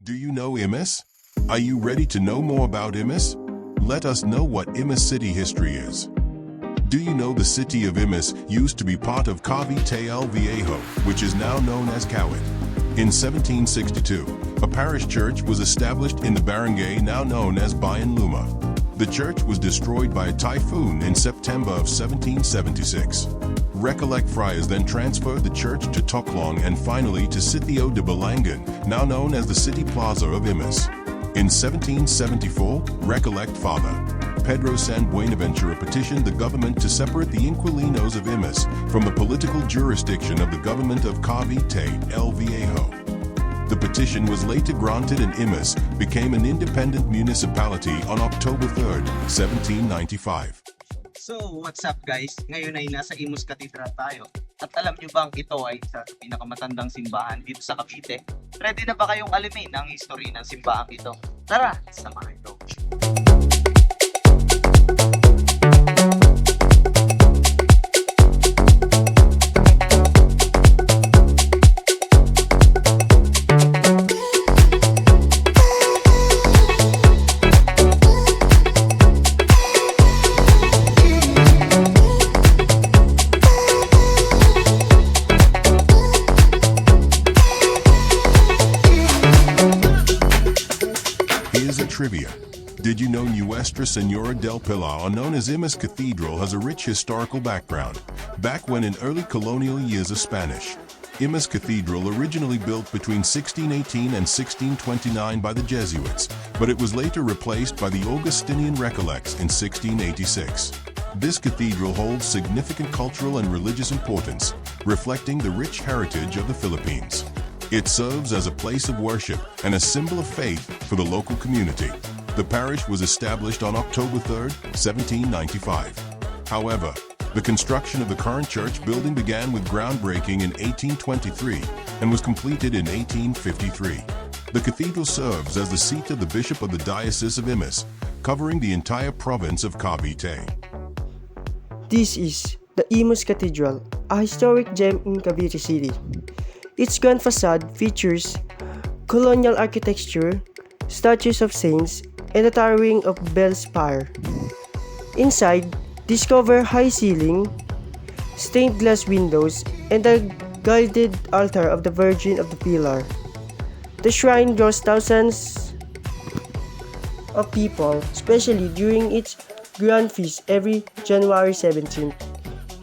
Do you know Imus? Are you ready to know more about Imus? Let us know what Imus city history is. Do you know the city of Imus used to be part of Cavite el Viejo, which is now known as Cavite? In 1762, a parish church was established in the barangay now known as Bayan Luma. The church was destroyed by a typhoon in September of 1776. Recollect friars then transferred the church to Toclong and finally to Sitio de Balangan, now known as the City Plaza of Imus. In 1774, Recollect Father Pedro San Buenaventura petitioned the government to separate the Inquilinos of Imus from the political jurisdiction of the government of Cavite el Viejo. The petition was later granted and Imus became an independent municipality on October 3, 1795. So, what's up guys? Ngayon ay nasa Imus Cathedral tayo. At alam nyo bang ito ay isa sa pinakamatandang simbahan dito sa Cavite? Ready na ba kayong alamin ang history ng simbahan ito? Tara, samahan ito. Trivia. Did you know Nuestra Senora del Pilar, known as Imus Cathedral, has a rich historical background? Back when in early colonial years of Spanish, Imus Cathedral originally built between 1618 and 1629 by the Jesuits, but it was later replaced by the Augustinian Recollects in 1686. This cathedral holds significant cultural and religious importance, reflecting the rich heritage of the Philippines. It serves as a place of worship and a symbol of faith for the local community. The parish was established on October 3, 1795. However, the construction of the current church building began with groundbreaking in 1823 and was completed in 1853. The cathedral serves as the seat of the Bishop of the Diocese of Imus, covering the entire province of Cavite. This is the Imus Cathedral, a historic gem in Cavite City. Its grand facade features colonial architecture, statues of saints, and a towering of bell spire. Inside, discover high ceiling, stained glass windows, and a gilded altar of the Virgin of the Pilar. The shrine draws thousands of people, especially during its grand feast every January 17th.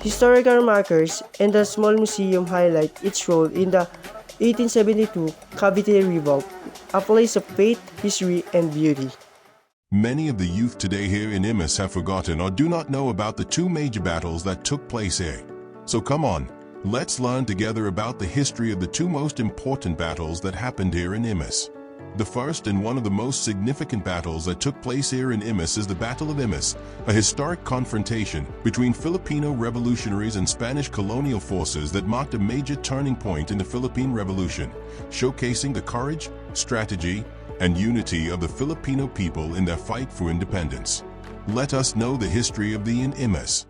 Historical markers and a small museum highlight its role in the 1872 Cavite Revolt, a place of faith, history, and beauty. Many of the youth today here in Imus have forgotten or do not know about the two major battles that took place here. So come on, let's learn together about the history of the two most important battles that happened here in Imus. The first and one of the most significant battles that took place here in Imus is the Battle of Imus, a historic confrontation between Filipino revolutionaries and Spanish colonial forces that marked a major turning point in the Philippine Revolution, showcasing the courage, strategy, and unity of the Filipino people in their fight for independence. Let us know the history of the Imus.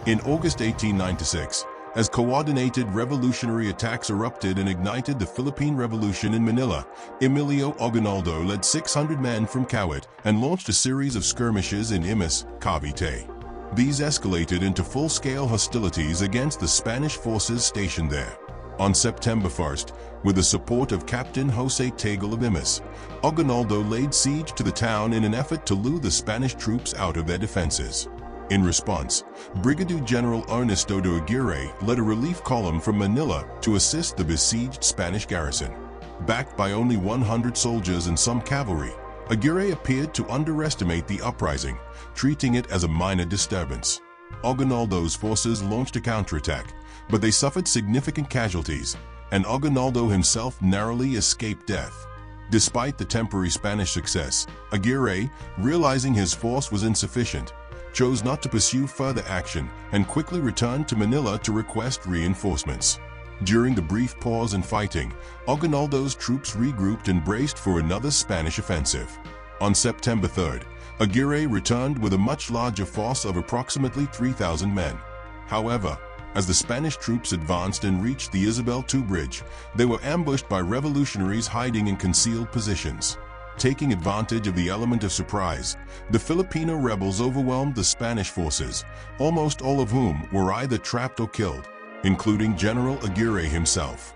In August 1896, as coordinated revolutionary attacks erupted and ignited the Philippine Revolution in Manila, Emilio Aguinaldo led 600 men from Cavite and launched a series of skirmishes in Imus, Cavite. These escalated into full-scale hostilities against the Spanish forces stationed there. On September 1st, with the support of Captain Jose Tagle of Imus, Aguinaldo laid siege to the town in an effort to lure the Spanish troops out of their defenses. In response, Brigadier General Ernesto de Aguirre led a relief column from Manila to assist the besieged Spanish garrison. Backed by only 100 soldiers and some cavalry, Aguirre appeared to underestimate the uprising, treating it as a minor disturbance. Aguinaldo's forces launched a counterattack, but they suffered significant casualties, and Aguinaldo himself narrowly escaped death. Despite the temporary Spanish success, Aguirre, realizing his force was insufficient, chose not to pursue further action and quickly returned to Manila to request reinforcements. During the brief pause in fighting, Aguinaldo's troops regrouped and braced for another Spanish offensive. On September 3rd, Aguirre returned with a much larger force of approximately 3,000 men. However, As the Spanish troops advanced and reached the Isabel II Bridge, they were ambushed by revolutionaries hiding in concealed positions. Taking advantage of the element of surprise, the Filipino rebels overwhelmed the Spanish forces, almost all of whom were either trapped or killed, including General Aguirre himself.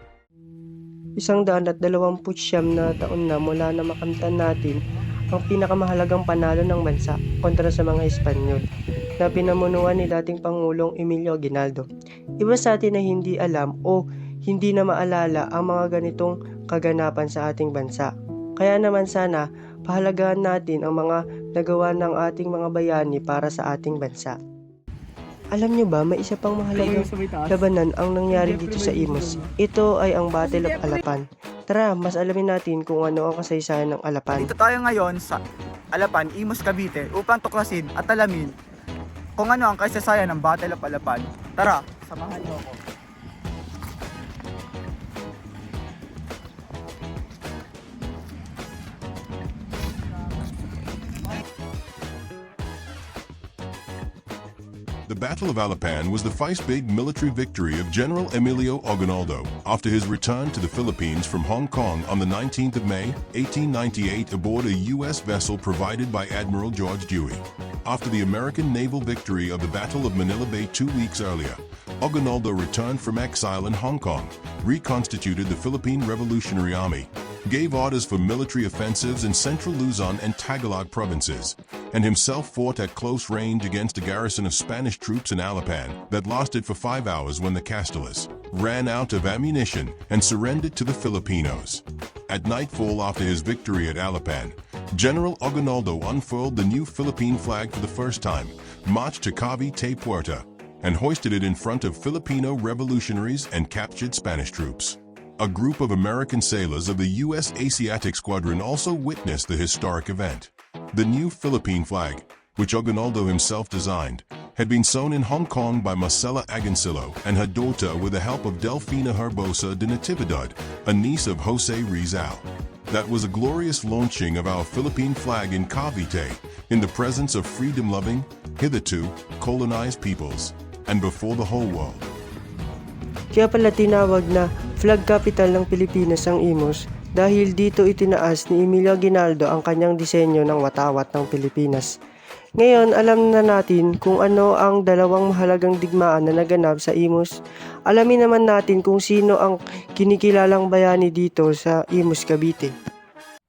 129 na taon na mula na makamtan natin ang pinakamahalagang panalo ng bansa kontra sa mga Espanyol na pinamunuan ni dating Pangulong Emilio Aguinaldo. Iba sa atin na hindi alam o hindi na maalala ang mga ganitong kaganapan sa ating bansa. Kaya naman sana pahalagahan natin ang mga nagawa ng ating mga bayani para sa ating bansa. Alam nyo ba, may isa pang mahalagang labanan ang nangyari dito sa Imus. Ito ay ang Battle of Alapan. Tara, mas alamin natin kung ano ang kasaysayan ng Alapan. Dito tayo ngayon sa Alapan, Imus, Cavite upang tuklasin at alamin kung ano ang kasaysayan ng Battle of Alapan. Tara, samahan niyo ako. The Battle of Alapan was the first big military victory of General Emilio Aguinaldo after his return to the Philippines from Hong Kong on the 19th of May, 1898 aboard a U.S. vessel provided by Admiral George Dewey. After the American naval victory of the Battle of Manila Bay 2 weeks earlier, Aguinaldo returned from exile in Hong Kong, reconstituted the Philippine Revolutionary Army, gave orders for military offensives in central Luzon and Tagalog provinces, and himself fought at close range against a garrison of Spanish troops in Alapan that lasted for 5 hours when the Castellas ran out of ammunition and surrendered to the Filipinos. At nightfall after his victory at Alapan, General Aguinaldo unfurled the new Philippine flag for the first time, marched to Cavite, Puerto, and hoisted it in front of Filipino revolutionaries and captured Spanish troops. A group of American sailors of the U.S. Asiatic Squadron also witnessed the historic event. The new Philippine flag, which Aguinaldo himself designed, had been sewn in Hong Kong by Marcela Agoncillo and her daughter with the help of Delfina Herbosa de Natividad, a niece of Jose Rizal. That was a glorious launching of our Philippine flag in Cavite, in the presence of freedom-loving, hitherto colonized peoples, and before the whole world. Kaya pala tinawag na flag capital ng Pilipinas ang Imus dahil dito itinaas ni Emilio Aguinaldo ang kanyang disenyo ng watawat ng Pilipinas. Ngayon, alam na natin kung ano ang dalawang mahalagang digmaan na naganap sa Imus. Alamin naman natin kung sino ang kinikilalang bayani dito sa Imus, Cavite.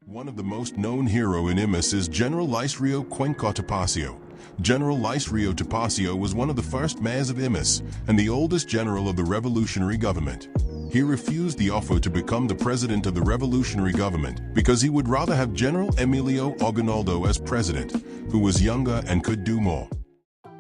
One of the most known hero in Imus is General Liceo Cuenca Topacio. General Liceo Topacio was one of the first mayors of Imus and the oldest general of the revolutionary government. He refused the offer to become the president of the revolutionary government because he would rather have General Emilio Aguinaldo as president, who was younger and could do more.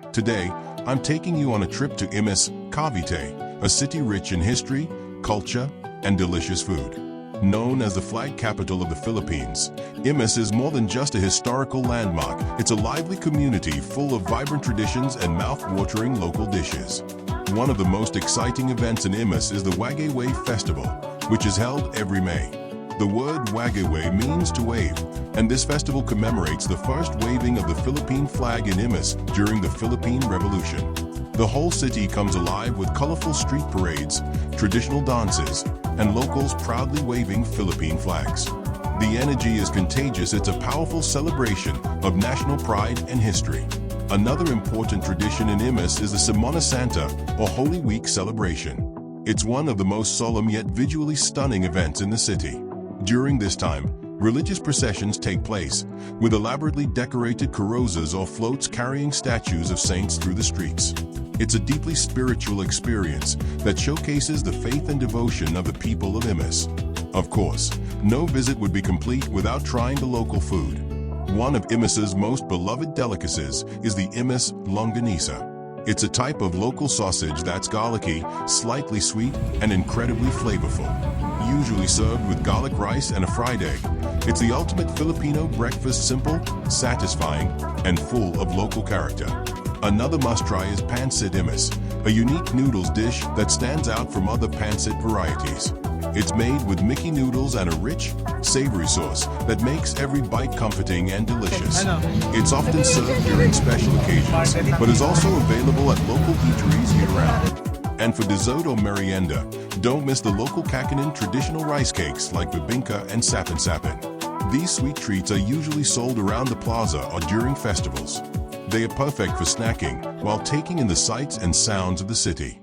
Today, I'm taking you on a trip to Imus, Cavite, a city rich in history, culture, and delicious food. Known as the flag capital of the Philippines, Imus is more than just a historical landmark. It's a lively community full of vibrant traditions and mouth-watering local dishes. One of the most exciting events in Imus is the Wagayway Festival, which is held every May. The word Wagayway means to wave, and this festival commemorates the first waving of the Philippine flag in Imus during the Philippine Revolution. The whole city comes alive with colorful street parades, traditional dances, and locals proudly waving Philippine flags. The energy is contagious. It's a powerful celebration of national pride and history. Another important tradition in Imus is the Semana Santa, or Holy Week celebration. It's one of the most solemn yet visually stunning events in the city. During this time, religious processions take place, with elaborately decorated carrozas or floats carrying statues of saints through the streets. It's a deeply spiritual experience that showcases the faith and devotion of the people of Imus. Of course, no visit would be complete without trying the local food. One of Imus's most beloved delicacies is the Imus longanisa. It's a type of local sausage that's garlicky, slightly sweet, and incredibly flavorful. Usually served with garlic rice and a fried egg, it's the ultimate Filipino breakfast, simple, satisfying, and full of local character. Another must-try is pancit Imus, a unique noodles dish that stands out from other pancit varieties. It's made with Mickey noodles and a rich, savory sauce that makes every bite comforting and delicious. It's often served during special occasions, but is also available at local eateries year-round. And for dessert or merienda, don't miss the local Kakanin traditional rice cakes like bibingka and sapin-sapin. These sweet treats are usually sold around the plaza or during festivals. They are perfect for snacking while taking in the sights and sounds of the city.